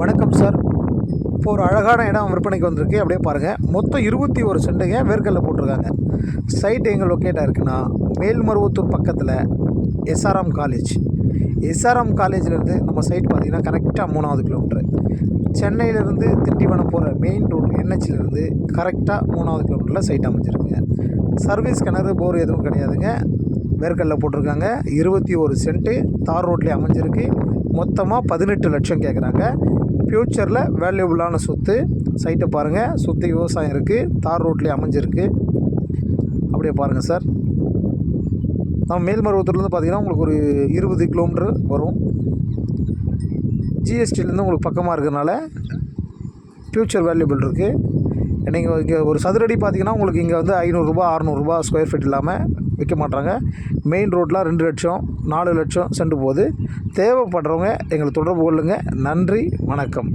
வணக்கம் சார். இப்போ ஒரு அழகான இடம் விற்பனைக்கு வந்திருக்கு. அப்படியே பாருங்கள். மொத்தம் 21 சென்ட்டுங்க வேர்க்கல்ல போட்டிருக்காங்க. சைட் எங்கே லொக்கேட் ஆகிருக்குன்னா, மேல்மருவத்தூர் பக்கத்தில் எஸ்ஆர்எம் காலேஜ். எஸ்ஆர்எம் காலேஜிலேருந்து நம்ம சைட் பார்த்திங்கன்னா கரெக்டாக 3வது கிலோமீட்ரு. சென்னையிலேருந்து திண்டிவனம் போகிற மெயின் ரோடு என்ஹெச்சிலேருந்து கரெக்டாக 3வது கிலோமீட்டரில் சைட் அமைஞ்சிருக்குங்க. சர்வீஸ் கிணறு போர் எதுவும் கிடையாதுங்க. வேர்க்கல்ல போட்டிருக்காங்க. 21 சென்ட்டு தார் ரோட்லேயே அமைஞ்சிருக்கு. மொத்தமாக 18 லட்சம் கேட்குறாங்க. ஃப்யூச்சரில் வேல்யூபுளான சொத்து. சைட்டை பாருங்கள். சுற்றி விவசாயம் இருக்குது. தார் ரோட்லேயே அமைஞ்சிருக்கு. அப்படியே பாருங்கள் சார். நம்ம மேல்மருவத்தூர்லேருந்து பார்த்திங்கன்னா உங்களுக்கு ஒரு 20 கிலோமீட்டர் வரும். ஜிஎஸ்டிலேருந்து உங்களுக்கு பக்கமாக இருக்கிறதுனால ஃப்யூச்சர் வேல்யூபிள் இருக்குது. நீங்கள் இங்கே ஒரு சதுரடி பார்த்திங்கன்னா உங்களுக்கு இங்கே வந்து 500 600 ஸ்கொயர் ஃபீட் இல்லாமல் விற்க மாட்டாங்க. மெயின் ரோட்லாம் 2 லட்சம் 4 லட்சம் சென்று போகுது. தேவைப்படுறவங்க எங்களை தொடர்பு கொள்ளுங்கள். நன்றி, வணக்கம்.